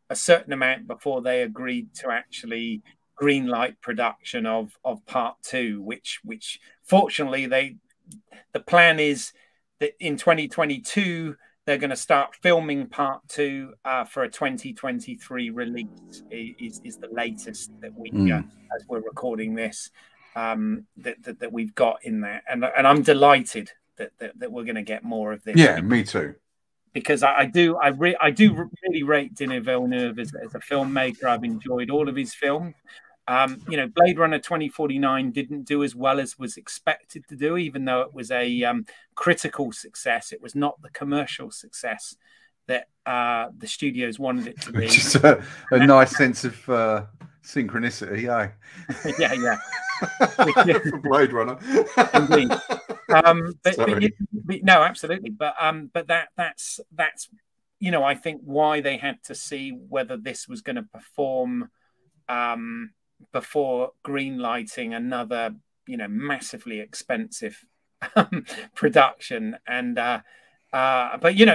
a certain amount before they agreed to actually greenlight production of part 2, which fortunately the plan is that in 2022 they're going to start filming part 2 for a 2023 release is the latest that we as we're recording this that we've got in there, and I'm delighted that we're going to get more of this. Yeah, me too. Because I do really rate Denis Villeneuve as a filmmaker. I've enjoyed all of his films. Blade Runner 2049 didn't do as well as was expected to do, even though it was a critical success. It was not the commercial success that the studios wanted it to be. Which is a nice sense of synchronicity, yeah. For Blade Runner. Indeed. But no, absolutely. But that's I think why they had to see whether this was going to perform before greenlighting another massively expensive production. And but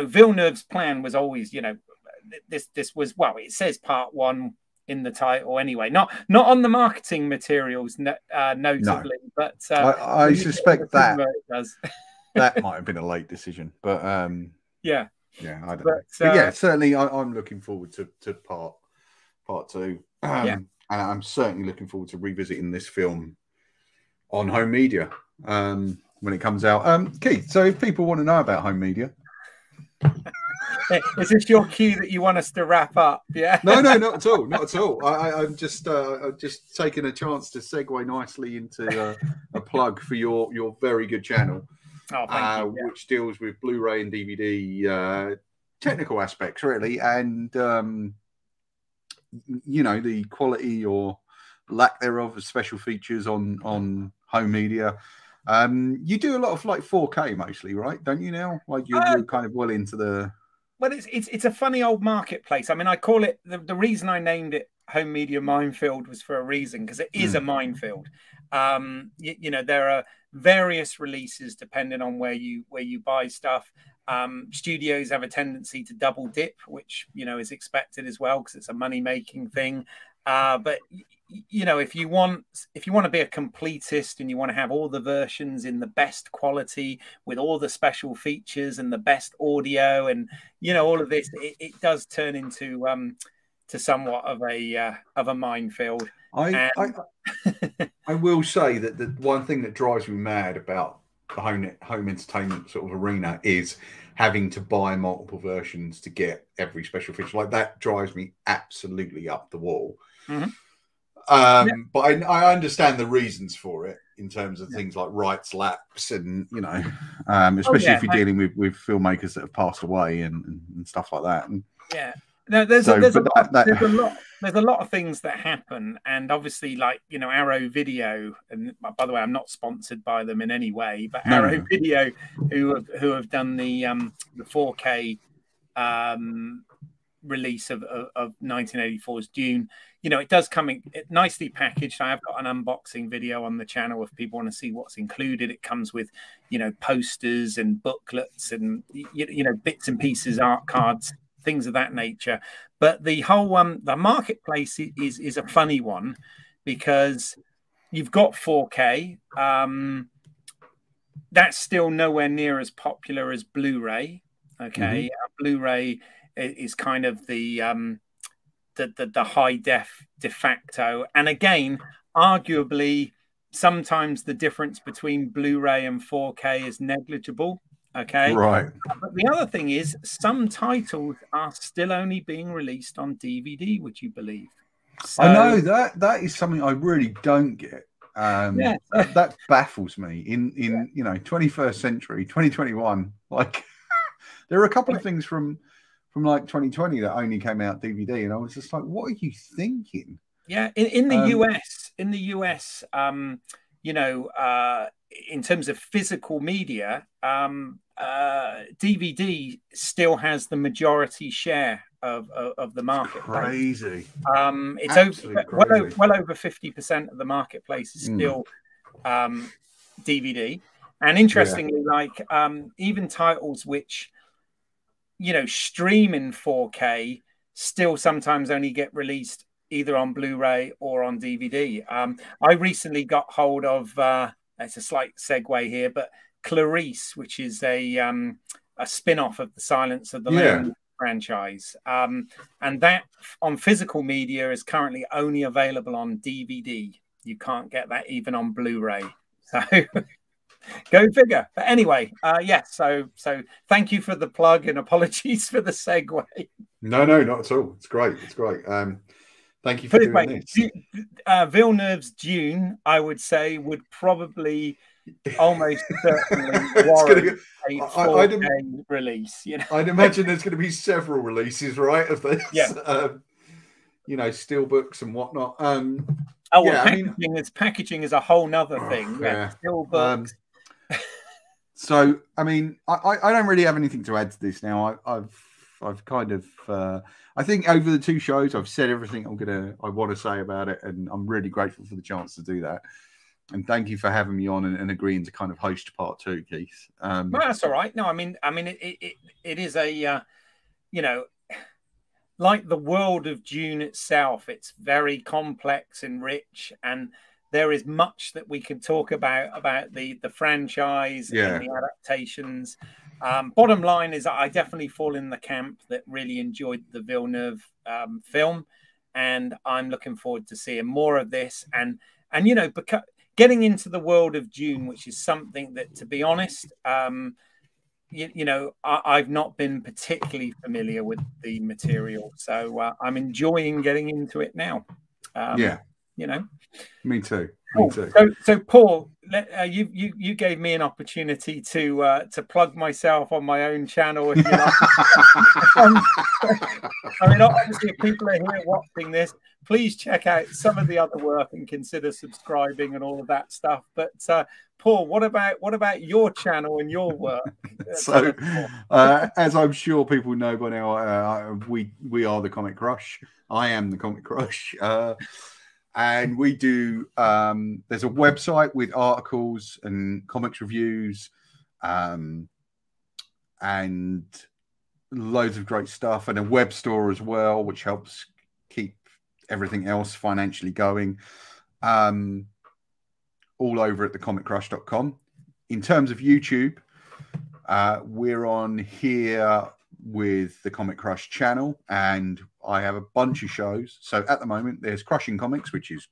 Villeneuve's plan was always this was, well, it says part 1 in the title anyway, not on the marketing materials, notably, No. but I suspect that it does. that might have been a late decision, but yeah, I don't know. But yeah, certainly I'm looking forward to part 2, and I'm certainly looking forward to revisiting this film on home media when it comes out. Keith, so if people want to know about home media. Is this your cue that you want us to wrap up? Yeah. No, not at all. Not at all. I'm just taking a chance to segue nicely into a plug for your very good channel, which deals with Blu-ray and DVD technical aspects, really, and the quality or lack thereof of special features on home media. You do a lot of like 4K mostly, right? Don't you now? Like you're kind of well into the. Well, it's a funny old marketplace. I mean, I call it the reason I named it Home Media Minefield was for a reason, because it is a minefield. There are various releases depending on where you buy stuff. Studios have a tendency to double dip, which is expected as well because it's a money making thing. But if you want to be a completist and you want to have all the versions in the best quality with all the special features and the best audio and all of this, it does turn into to somewhat of a minefield. I will say that the one thing that drives me mad about the home entertainment sort of arena is having to buy multiple versions to get every special feature. Like that drives me absolutely up the wall. Mm-hmm. But I understand the reasons for it in terms of things like rights lapse and especially if you're dealing with filmmakers that have passed away and stuff like that. And there's a lot of things that happen, and obviously like Arrow Video, and by the way, I'm not sponsored by them in any way, but Arrow Video who have done the 4K release of 1984's Dune. It does come in nicely packaged. I have got an unboxing video on the channel if people want to see what's included. It comes with posters and booklets and bits and pieces, art cards, things of that nature. But the whole the marketplace is a funny one, because you've got 4K. That's still nowhere near as popular as Blu-ray. Okay, Blu-ray is kind of the high def de facto, and again, arguably, sometimes the difference between Blu-ray and 4K is negligible. Okay, right. But the other thing is, some titles are still only being released on DVD. Would you believe? So, I know that is something I really don't get. That baffles me. In 21st century, 2021, like there are a couple of things from like 2020 that only came out DVD, and I was just like, what are you thinking? Yeah, in the US, in terms of physical media, DVD still has the majority share of the market. Crazy. It's well over 50% of the marketplace is still DVD. And interestingly, even titles which stream in 4K still sometimes only get released either on Blu-ray or on DVD. I recently got hold of it's a slight segue here, but Clarice, which is a spin-off of the Silence of the Lambs franchise, and that on physical media is currently only available on DVD. You can't get that even on Blu-ray. So go figure. But anyway, so thank you for the plug and apologies for the segue. No, not at all. It's great. Thank you for doing this. Villeneuve's Dune, I would say, would probably almost certainly warrant a 4K release. I'd imagine there's going to be several releases, right, of this. Yeah. Steelbooks and whatnot. Packaging is a whole nother thing. Yeah, steelbooks. So, I mean, I don't really have anything to add to this now. I've kind of, I think over the 2 shows, I've said everything I want to say about it, and I'm really grateful for the chance to do that. And thank you for having me on and agreeing to kind of host part 2, Keith. No, that's all right. No, I mean, it is a, like the world of Dune itself, it's very complex and rich, and there is much that we can talk about the franchise and the adaptations. Bottom line is, I definitely fall in the camp that really enjoyed the Villeneuve film, and I'm looking forward to seeing more of this. And you know, getting into the world of Dune, which is something that, to be honest, you know, I've not been particularly familiar with the material, so I'm enjoying getting into it now. You know, me too. Cool. So Paul, you gave me an opportunity to plug myself on my own channel, if you like. I mean, obviously, if people are here watching this, please check out some of the other work and consider subscribing and all of that stuff. But Paul, what about your channel and your work? So, as I'm sure people know by now, we are the Comic Crush. I am the Comic Crush. And we do, there's a website with articles and comics reviews and loads of great stuff, and a web store as well, which helps keep everything else financially going. All over at thecomiccrush.com. In terms of YouTube, we're on here with the Comic Crush channel, and I have a bunch of shows. So at the moment, there's Crushing Comics, which is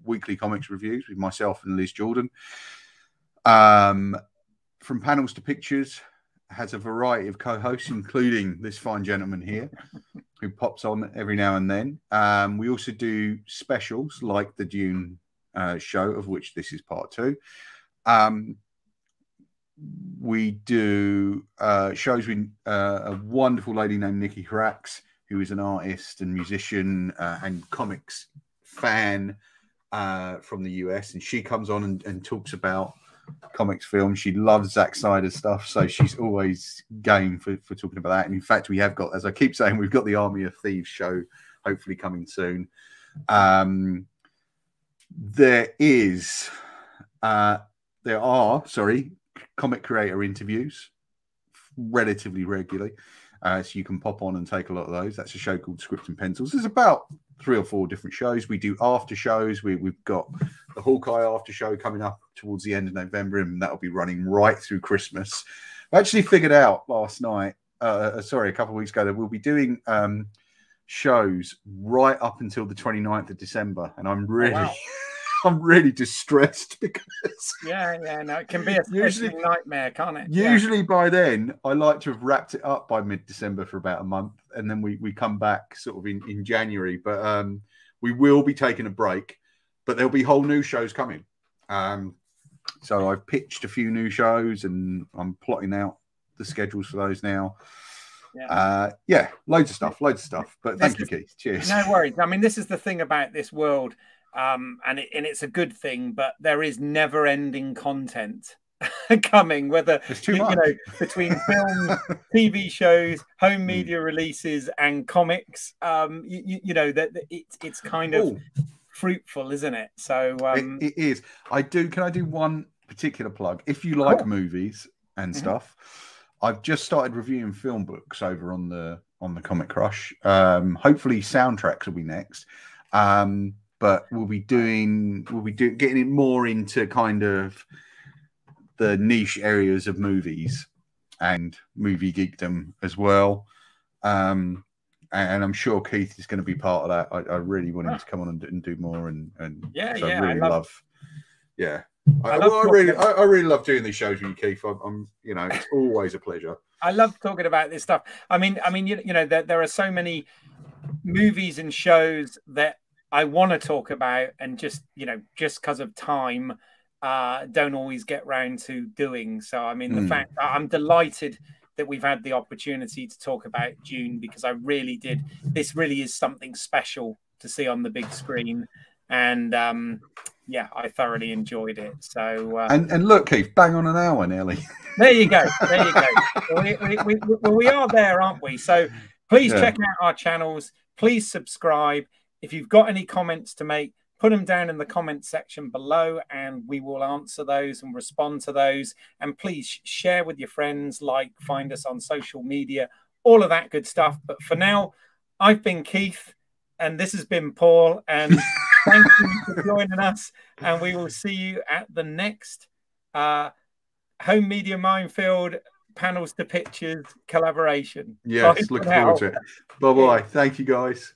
weekly comics reviews with myself and Liz Jordan. From Panels to Pictures has a variety of co-hosts, including this fine gentleman here, who pops on every now and then. We also do specials like the Dune show, of which this is part 2. We do shows with a wonderful lady named Nikki Hrax, who is an artist and musician and comics fan from the US, and she comes on and talks about comics film. She loves Zack Snyder's stuff, so she's always game for talking about that. And in fact, we have got, as I keep saying, we've got the Army of Thieves show hopefully coming soon. There are comic creator interviews relatively regularly, so you can pop on and take a lot of those. That's a show called Script and Pencils. There's about 3 or 4 different shows. We do after shows. We've got the Hawkeye after show coming up towards the end of November, and that'll be running right through Christmas. I actually figured out last night, a couple of weeks ago, that we'll be doing shows right up until the 29th of December, and I'm really I'm really distressed because no, it can be a nightmare, can't it? Usually by then I like to have wrapped it up by mid-December for about a month, and then we come back sort of in January. But we will be taking a break, but there'll be whole new shows coming. So I've pitched a few new shows, and I'm plotting out the schedules for those now. Loads of stuff. But thank you, Keith. Cheers. No worries. I mean, this is the thing about this world. And it's a good thing, but there is never-ending content coming. Whether between film, TV shows, home media releases, and comics, that it's kind of fruitful, isn't it? So it is. Can I do one particular plug? If you like movies and stuff, I've just started reviewing film books over on the Comic Crush. Hopefully, soundtracks will be next. But we'll be getting it more into kind of the niche areas of movies and movie geekdom as well. And I'm sure Keith is going to be part of that. I really want him to come on and do more. I really love doing these shows with you, Keith. It's always a pleasure. I love talking about this stuff. I mean, there are so many movies and shows that I want to talk about, and just because of time, don't always get round to doing. So, I mean, the fact I'm delighted that we've had the opportunity to talk about Dune, because I really did. This really is something special to see on the big screen, and I thoroughly enjoyed it. So, and look, Keith, bang on an hour nearly. There you go. We are there, aren't we? So, please check out our channels. Please subscribe. If you've got any comments to make, put them down in the comment section below, and we will answer those and respond to those. And please share with your friends, find us on social media, all of that good stuff. But for now, I've been Keith, and this has been Paul. And thank you for joining us. And we will see you at the next Home Media Minefield Panels to Pictures collaboration. Yes, looking forward to it. Bye-bye. Thank you, guys.